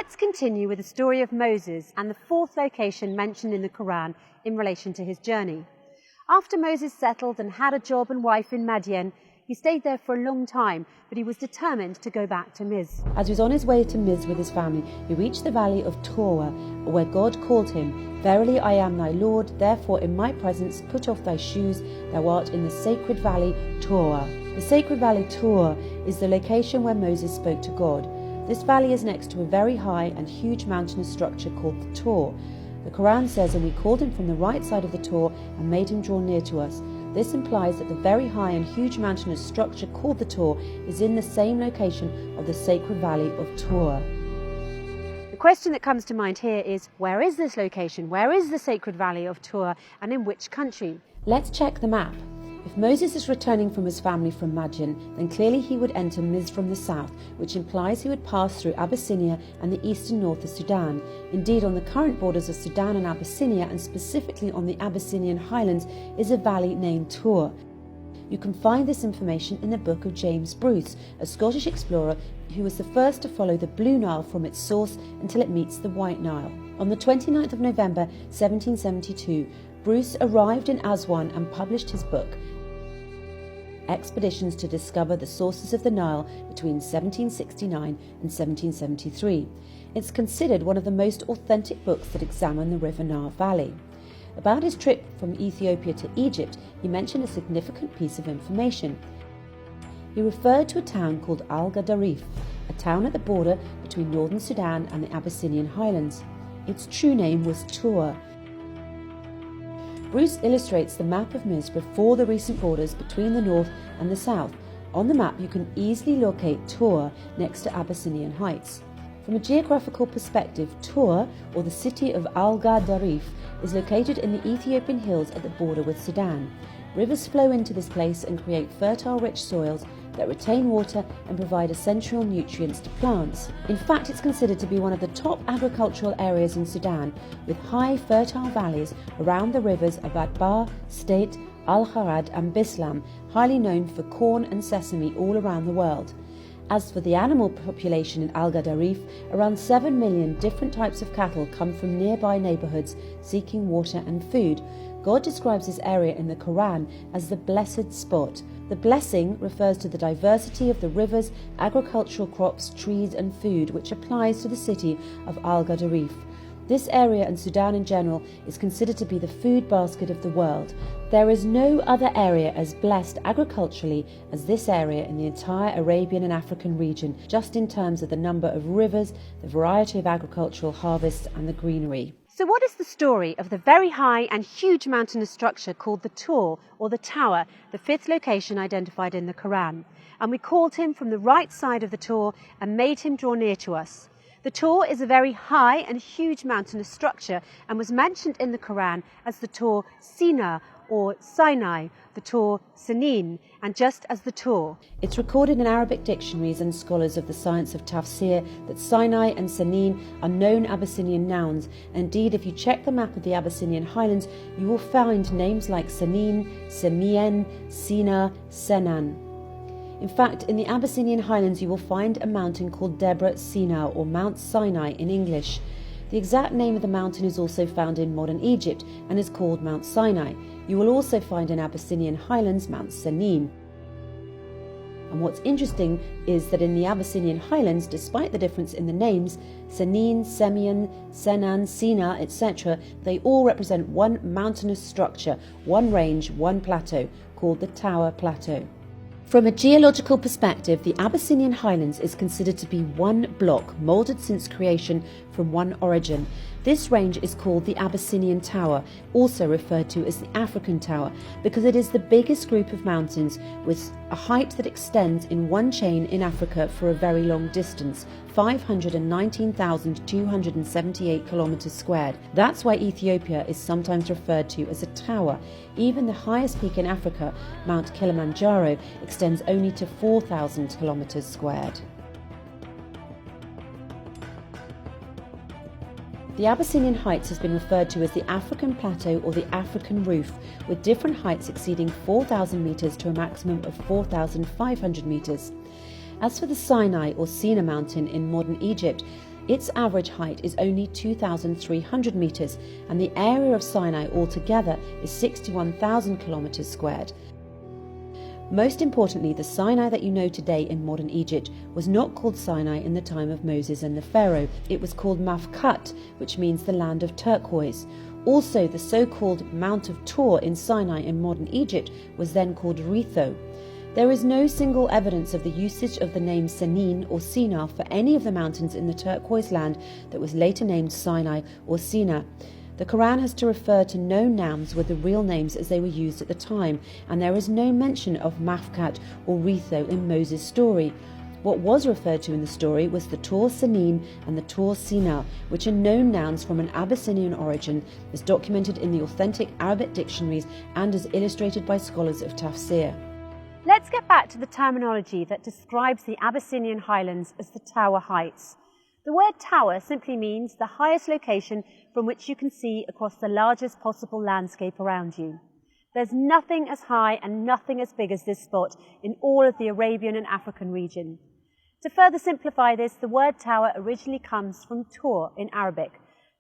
Let's continue with the story of Moses and the fourth location mentioned in the Quran in relation to his journey. After Moses settled and had a job and wife in Madian, he stayed there for a long time, but he was determined to go back to Miz. As he was on his way to Miz with his family, he reached the valley of Torah, where God called him, "Verily I am thy Lord, therefore in my presence put off thy shoes, thou art in the sacred valley Torah." The sacred valley Torah is the location where Moses spoke to God. This valley is next to a very high and huge mountainous structure called the Tor. The Quran says, "And we called him from the right side of the Tor and made him draw near to us." This implies that the very high and huge mountainous structure called the Tor is in the same location of the sacred valley of Torah. The question that comes to mind here is, where is this location? Where is the sacred valley of Torah, and in which country? Let's check the map. If Moses is returning from his family from Madian, then clearly he would enter Miz from the south, which implies he would pass through Abyssinia and the eastern north of Sudan. Indeed, on the current borders of Sudan and Abyssinia, and specifically on the Abyssinian highlands, is a valley named Tor. You can find this information in the book of James Bruce, a Scottish explorer who was the first to follow the Blue Nile from its source until it meets the White Nile. On the 29th of November 1772, Bruce arrived in Aswan and published his book, Expeditions to Discover the Sources of the Nile between 1769 and 1773. It's considered one of the most authentic books that examine the River Nile Valley. About his trip from Ethiopia to Egypt, he mentioned a significant piece of information. He referred to a town called Gedariff, a town at the border between northern Sudan and the Abyssinian highlands. Its true name was Tor. Bruce illustrates the map of Miz before the recent borders between the north and the south. On the map you can easily locate Tor next to Abyssinian Heights. From a geographical perspective, Tor, or the city of Gedariff, is located in the Ethiopian hills at the border with Sudan. Rivers flow into this place and create fertile, rich soils that retain water and provide essential nutrients to plants. In fact, it's considered to be one of the top agricultural areas in Sudan, with high, fertile valleys around the rivers of Adbar, State, Al-Harad and Bislam, highly known for corn and sesame all around the world. As for the animal population in Gedariff, around 7 million different types of cattle come from nearby neighbourhoods seeking water and food. God describes this area in the Quran as the blessed spot. The blessing refers to the diversity of the rivers, agricultural crops, trees and food, which applies to the city of Gedariff. This area and Sudan in general is considered to be the food basket of the world. There is no other area as blessed agriculturally as this area in the entire Arabian and African region, just in terms of the number of rivers, the variety of agricultural harvests and the greenery. So what is the story of the very high and huge mountainous structure called the Tor, or the Tower, the fifth location identified in the Quran? "And we called him from the right side of the Tor and made him draw near to us." The Tor is a very high and huge mountainous structure and was mentioned in the Quran as the Tor Sina or Sinai, the Tor Sanin, and just as the Tor. It's recorded in Arabic dictionaries and scholars of the science of tafsir that Sinai and Sanin are known Abyssinian nouns. Indeed, if you check the map of the Abyssinian highlands, you will find names like Sanin, Semien, Sina, Senan. In fact, in the Abyssinian highlands you will find a mountain called Debre Sina, or Mount Sinai in English. The exact name of the mountain is also found in modern Egypt and is called Mount Sinai. You will also find in Abyssinian highlands Mount Sanin. And what's interesting is that in the Abyssinian highlands, despite the difference in the names, Sanin, Semien, Senan, Sina, etc., they all represent one mountainous structure, one range, one plateau, called the Tower Plateau. From a geological perspective, the Abyssinian highlands is considered to be one block, moulded since creation from one origin. This range is called the Abyssinian Tower, also referred to as the African Tower, because it is the biggest group of mountains with a height that extends in one chain in Africa for a very long distance, 519,278 kilometers squared. That's why Ethiopia is sometimes referred to as a tower. Even the highest peak in Africa, Mount Kilimanjaro, extends only to 4,000 kilometers squared. The Abyssinian Heights has been referred to as the African Plateau or the African Roof, with different heights exceeding 4,000 metres to a maximum of 4,500 metres. As for the Sinai or Sina mountain in modern Egypt, Its average height is only 2,300 metres, and the area of Sinai altogether is 61,000 kilometres squared. Most importantly, the Sinai that you know today in modern Egypt was not called Sinai in the time of Moses and the Pharaoh. It was called Mafkat, which means the land of turquoise. Also, the so-called Mount of Tor in Sinai in modern Egypt was then called Retho. There is no single evidence of the usage of the name Senin or Sinai for any of the mountains in the turquoise land that was later named Sinai or Sina. The Quran has to refer to known nouns with the real names as they were used at the time, and there is no mention of Mafkat or Retho in Moses' story. What was referred to in the story was the Tor Senin and the Tor Sina, which are known nouns from an Abyssinian origin, as documented in the authentic Arabic dictionaries and as illustrated by scholars of tafsir. Let's get back to the terminology that describes the Abyssinian highlands as the Tower Heights. The word tower simply means the highest location from which you can see across the largest possible landscape around you. There's nothing as high and nothing as big as this spot in all of the Arabian and African region. To further simplify this, the word tower originally comes from tour in Arabic.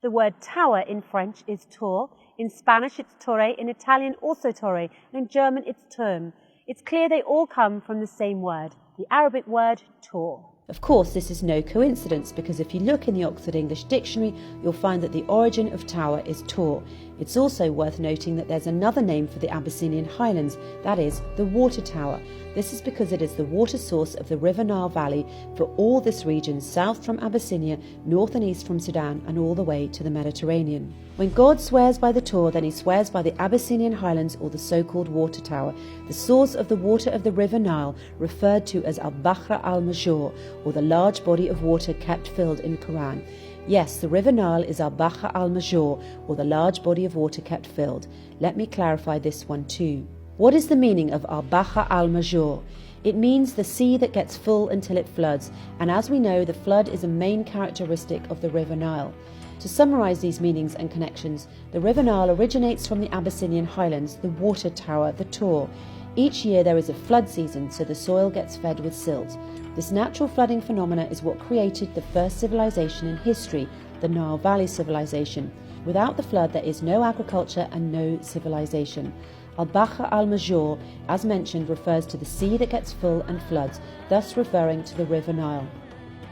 The word tower in French is tour, in Spanish it's torre, in Italian also torre, and in German it's Turm. It's clear they all come from the same word, the Arabic word tour. Of course, this is no coincidence, because if you look in the Oxford English Dictionary, you'll find that the origin of tower is Tor. It's also worth noting that there's another name for the Abyssinian highlands, that is, the water tower. This is because it is the water source of the River Nile Valley for all this region, south from Abyssinia, north and east from Sudan, and all the way to the Mediterranean. When God swears by the Tor, then he swears by the Abyssinian highlands, or the so-called water tower, the source of the water of the River Nile, referred to as Al-Bahr al-Major, or the large body of water kept filled in Quran. Yes, the River Nile is Al-Bahr al-Major, or the large body of water kept filled. Let me clarify this one too. What is the meaning of Al-Bahr al-Major? It means the sea that gets full until it floods, and as we know, the flood is a main characteristic of the River Nile. To summarise these meanings and connections, the River Nile originates from the Abyssinian highlands, the water tower, the Tor. Each year there is a flood season, so the soil gets fed with silt. This natural flooding phenomena is what created the first civilization in history, the Nile Valley civilization. Without the flood, there is no agriculture and no civilization. Al-Bahr al-Major, as mentioned, refers to the sea that gets full and floods, thus referring to the River Nile.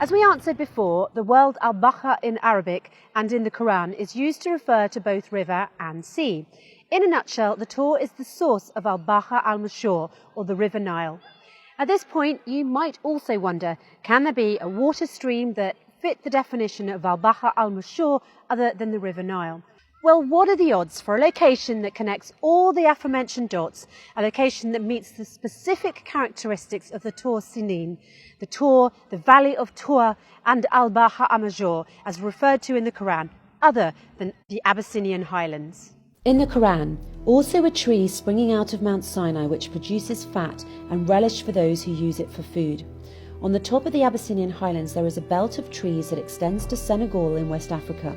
As we answered before, the word Al-Bahr in Arabic and in the Quran is used to refer to both river and sea. In a nutshell, the Tor is the source of Al-Bahr al-Major, or the River Nile. At this point, you might also wonder, can there be a water stream that fit the definition of Al-Bahr al-Major other than the River Nile? Well, what are the odds for a location that connects all the aforementioned dots, a location that meets the specific characteristics of the Tor Sinin, the Tor, the Valley of Tor, and Al-Bahr al-Major, as referred to in the Quran, other than the Abyssinian highlands? In the Quran, also a tree springing out of Mount Sinai which produces fat and relish for those who use it for food. On the top of the Abyssinian highlands there is a belt of trees that extends to Senegal in West Africa.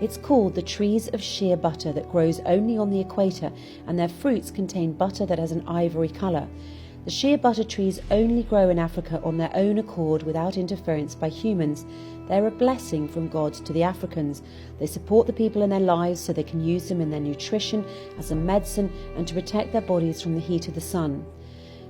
It's called the trees of sheer butter that grows only on the equator, and their fruits contain butter that has an ivory colour. The sheer butter trees only grow in Africa on their own accord without interference by humans. They're a blessing from God to the Africans. They support the people in their lives so they can use them in their nutrition, as a medicine, and to protect their bodies from the heat of the sun.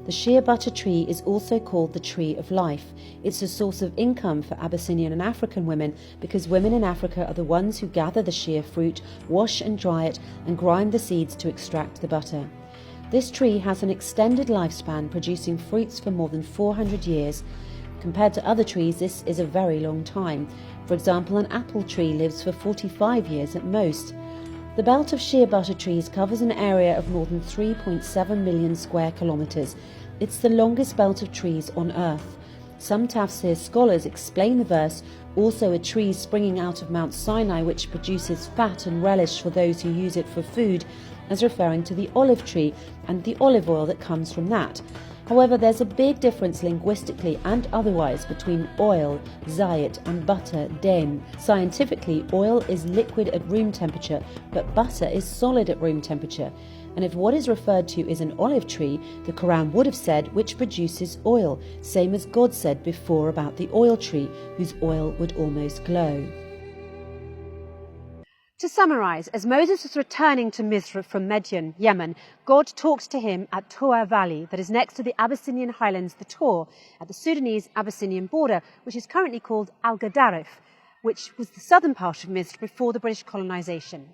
The sheer butter tree is also called the tree of life. It's a source of income for Abyssinian and African women because women in Africa are the ones who gather the sheer fruit, wash and dry it, and grind the seeds to extract the butter. This tree has an extended lifespan, producing fruits for more than 400 years. Compared to other trees, this is a very long time. For example, an apple tree lives for 45 years at most. The belt of sheer butter trees covers an area of more than 3.7 million square kilometres. It's the longest belt of trees on Earth. Some tafsir scholars explain the verse, also a tree springing out of Mount Sinai which produces fat and relish for those who use it for food, as referring to the olive tree and the olive oil that comes from that. However, there's a big difference linguistically and otherwise between oil, zayat, and butter, den. Scientifically, oil is liquid at room temperature, but butter is solid at room temperature. And if what is referred to is an olive tree, the Quran would have said which produces oil, same as God said before about the oil tree, whose oil would almost glow. To summarise, as Moses was returning to Misr from Midian, Yemen, God talked to him at Tur Valley, that is next to the Abyssinian highlands, the Tur, at the Sudanese-Abyssinian border, which is currently called Gedariff, which was the southern part of Misr before the British colonisation.